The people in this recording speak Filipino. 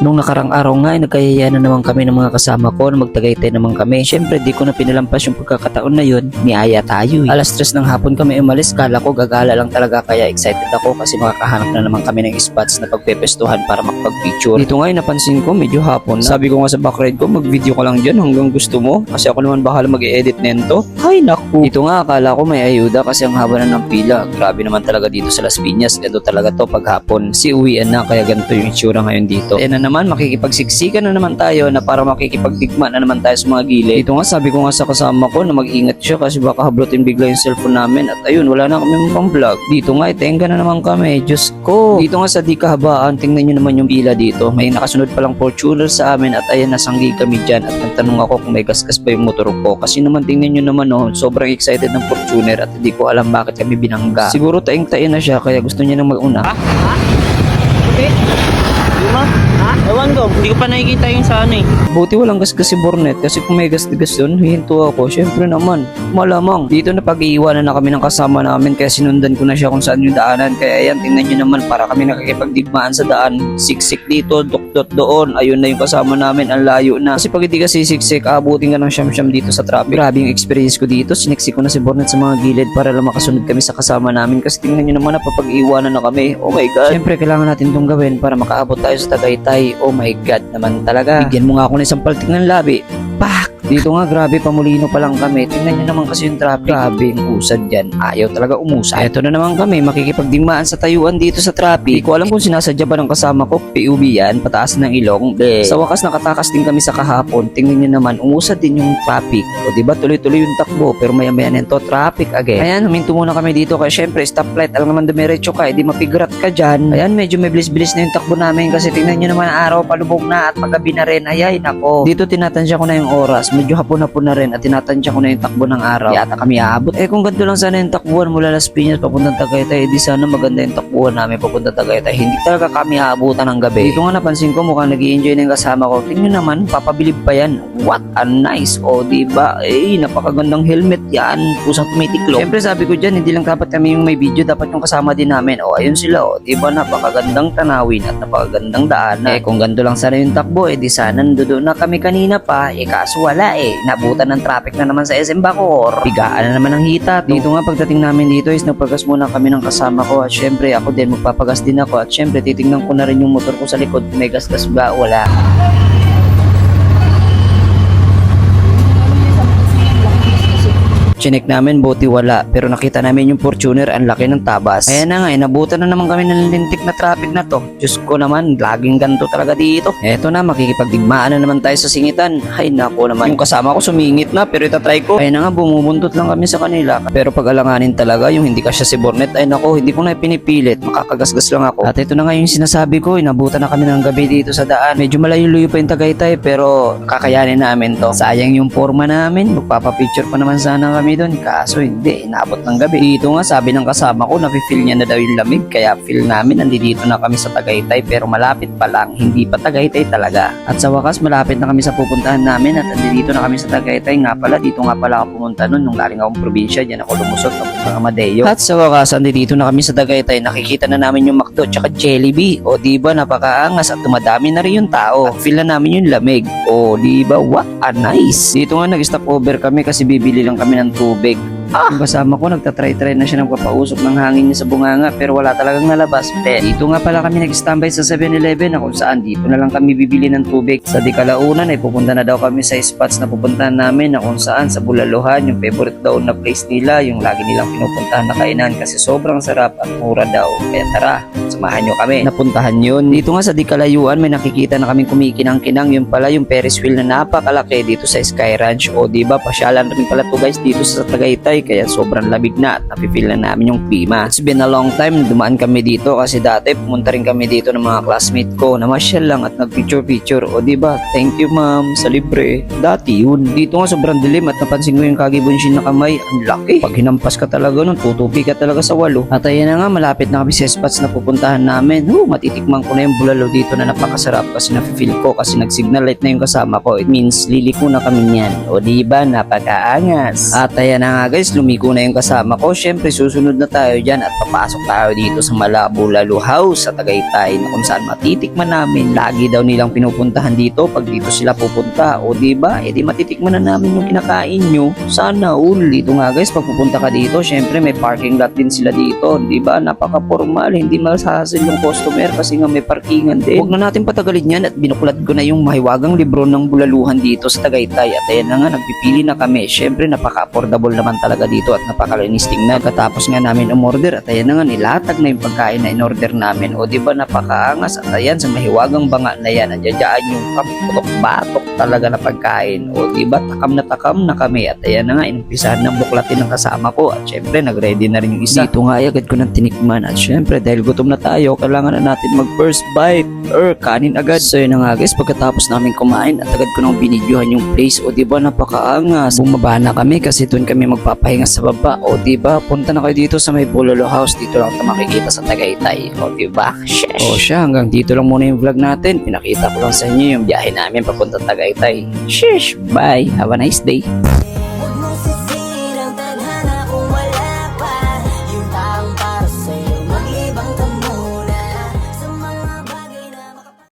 Nung nakarang araw nga ay nagkayaya na naman kami ng mga kasama ko na magtagaytay naman kami. Syempre di ko na pinalampas yung pagkakataon na yun. Niaya tayo. Alas 3 ng hapon kami umalis. Kala ko gagala lang talaga kaya excited ako kasi makakahanap na naman kami ng spots na pagpepestuhan para makapag-picture. Dito nga ay napansin ko medyo hapon na. Sabi ko nga sa backride ko mag-video ka lang dyan hanggang gusto mo kasi ako naman bahala mag-i-edit nento. Ay naku. Dito nga akala ko may ayuda kasi ang haba na ng pila. Grabe naman talaga dito sa Las Piñas. Ito talaga to paghapon. Si uwian na kaya ganito yung itsura ngayon dito. Ayan na naman makikipagsiksikan na naman tayo na para makikipagdigma na naman tayo sa mga gilid. Dito nga sabi ko nga sa kasama ko na mag-ingat siya kasi baka hablutin bigla yung cellphone namin at ayun wala na kami pang vlog. Dito nga itenga na naman kami. Diyos ko. Dito nga sa di kahabaan tingnan nyo naman yung pila dito. May nakasunod palang Fortuner sa amin at ayan nasanggi kami dyan at nagtanong ako kung may gasgas ba yung motor ko kasi naman tingnan nyo naman sobrang excited ng Fortuner at hindi ko alam bakit kami binangga. Siguro taing-tain na siya kaya gusto niya nang mag-una. Okay. Lima? Ha? Ewan ko, hindi ko pa nakikita yung sa ano eh. Buti walang gasgas si Bornet kasi kung may gasgas yun, hihinto ako. Syempre naman, malamang. Dito na pag-iiwanan na kami ng kasama namin kaya sinundan ko na siya kung saan yung daanan. Kaya ayan, tingnan nyo naman para kami nakakipagdigmaan sa daan. Siksik dito, dukdot doon. Ayun na yung kasama namin, ang layo na. Kasi pag hindi ka sisiksik, abutin ka ng siyam-siyam dito sa traffic. Grabe yung experience ko dito. Siniksik ko na si Bornet sa mga gilid para lang makasunod kami sa kasama namin. Kasi tingnan nyo naman na papag-iiwanan na kami. Oh my God. Syempre, kailangan natin itong gawin para makaabot tayo sa Tagaytay. Oh my God naman talaga. Bigyan mo nga ako ng isang paltik ng labi. Pak! Dito nga grabe pamulino pa lang kami. Tingnan nyo naman kasi yung traffic. Grabe yung usad dyan. Ayaw talaga umusa. Eto na naman kami makikipagdigmaan sa tayuan dito sa traffic. Di ko alam kung sinasadya ba ng kasama ko. PUV yan. Pataas ng ilong. Sa wakas nakatakas din kami sa kahapon. Tingnan nyo naman umusad din yung traffic. O diba tuloy-tuloy yung takbo. Pero maya-maya nito traffic again. Ayan huminto muna kami dito. Kaya syempre stoplight. Alam naman dumiretso ka. Di mapigrat ka dyan. Ayan medyo may bilis-bilis na yung takbo namin. Kasi tingnan nyo naman araw palubog na at paggabi na rin. Ayay nako. Dito tinatansya ko na yung oras. Medyo hapon-hapon na rin at tinatansya ko na yung takbo ng araw. Yata kami aabot. Kung ganito lang sana yung takbuhan mula Las Piñas papuntang Tagaytay, di sana maganda yung takbuhan namin papuntang Tagaytay. Hindi talaga kami aabutan ng gabi. Dito nga napansin ko mukhang nag-i-enjoy na yung kasama ko. Tingnan naman, papabilib pa yan. What a nice. O diba? Napakagandang helmet yan. Pusang tumitiklop. Siyempre sabi ko dyan, hindi lang dapat kami yung may video, dapat yung kasama din namin. O ayun sila. O diba? Napakagandang tanawin at napakagandang daanan. Kung ganito lang sana yung takbo, di sana nandoon na kami kanina pa. Kaso wala nabutan ng traffic na naman sa SM Bacoor. Bigaan na naman ang hita. Dito nga pagdating namin dito is nagpagas muna kami ng kasama ko at syempre ako din magpapagas din ako at syempre titingnan ko na rin yung motor ko sa likod kung may gasgas ba wala. Chinek namin buti wala pero nakita namin yung Fortuner ang laki ng tabas. Ayan na nga nabutan na naman kami ng lintik na traffic na to. Diyos ko naman laging ganito talaga dito. Eto na makikipagdigmaan na naman tayo sa singitan. Ay nako naman yung kasama ko sumingit na pero itatry ko. Ay na nga bumubuntot lang kami sa kanila pero pag alanganin talaga yung hindi kasya si Bornet ay nako hindi ko na pinipilit makakagasgas lang ako. At ito na nga yung sinasabi ko nabutan na kami ng gabi dito sa daan. Medyo malayo-luyo pa yung Tagaytay pero kakayanin namin to. Sayang yung forma namin magpapapicture pa naman sana kami doon kaso hindi inabot ng gabi. Dito nga sabi ng kasama ko nafe-feel niya na daw yung lamig kaya feel namin nandito na kami sa Tagaytay pero malapit pa lang hindi pa Tagaytay talaga. At sa wakas malapit na kami sa pupuntahan namin at nandito na kami sa Tagaytay nga pala. Dito nga pala ako pumunta noon nung galing akong probinsya diyan ako lumusot papunta Amadeo. At sa wakas nandito na kami sa Tagaytay nakikita na namin yung McDo tsaka Jollibee. O diba napakaangas at dumadami na rin yung tao at feel na namin yung lamig. O diba what a nice. Dito nga nag-stop over kami kasi bibili lang kami ng tubig. Yung kasama ko nagtatry-try na siya nagpapausok ng hangin niya sa bunganga pero wala talagang nalabas. Dito nga pala kami nag-standby sa 7-Eleven na kung saan dito na lang kami bibili ng tubig. Sa di kalaunan ay pupunta na daw kami sa spots na pupuntahan namin na kung saan sa Bulaluhan yung favorite daw na place nila yung lagi nilang pinupuntahan na kainan kasi sobrang sarap at mura daw. Kaya tara, samahan nyo kami. Napuntahan yun. Dito nga sa di kalayuan may nakikita na kaming kumikinang-kinang yung pala yung Ferris wheel na napakalaki dito sa Sky Ranch. O diba pasyalan rin pala to guys dito sa Tagaytay kaya sobrang labig na at napipil na namin yung klima. It's been a long time na dumaan kami dito kasi dati pumunta rin kami dito ng mga classmate ko na masyal lang at nagpicture-picture. O diba, thank you ma'am sa libre. Dati yun. Dito nga sobrang dilim at napansin ko yung Kagibonshin na kamay. Ang laki. Pag hinampas ka talaga nun, tutupi ka talaga sa walo. At ayan na nga, malapit na kami sa spots na pupuntahan namin. Matitikman ko na yung bulalo dito na napakasarap kasi nafe-feel ko kasi nag-signal light na yung kasama ko. It means liliko na kami niyan. O diba, napakaangas. At ayan na nga guys, guys, lumiko na yung kasama ko. Syempre susunod na tayo dyan at papasok tayo dito sa Malabulalu House sa Tagaytay na kung saan matitikman namin. Lagi daw nilang pinupuntahan dito pag dito sila pupunta. O diba? E di matitikman na namin yung kinakain nyo. Sana all. Dito nga guys, pag pupunta ka dito, syempre may parking lot din sila dito. Diba? Napaka-formal. Hindi masahasil yung customer kasi nga may parkingan din. Huwag na natin patagalin yan at binuklat ko na yung mahiwagang libro ng bulaluhan dito sa Tagaytay. At ayan na nga, nagpipili na kami. Syempre, napaka-affordable naman talaga dito at napakalinis tingnan. Katapos nga namin umorder at ayan na nga, nilatag na yung pagkain na in-order namin. O diba, napakaangas. At ayan, sa mahiwagang banga na yan, nandiyan yung kaputok-batok talaga na pagkain. O diba, takam na kami. At ayan na nga, inumpisahan ng buklatin ng kasama ko. At syempre, nag-ready na rin yung isa. Dito nga, agad ko nang tinikman. At syempre, dahil gutom na tayo, kailangan na natin mag-first bite. Kanin agad. So yun na nga guys, pagkatapos namin kumain at agad ko nang binidyohan yung place. O diba, napakaangas. Bumaba na kami kasi doon kami magpapahinga sa baba. O diba, punta na kayo dito sa may Bulalo House. Dito lang ito makikita sa Tagaytay. O diba? Sheesh. O siya, hanggang dito lang muna yung vlog natin. Pinakita ko lang sa inyo yung biyahe namin papunta Tagaytay. Sheesh. Bye. Have a nice day.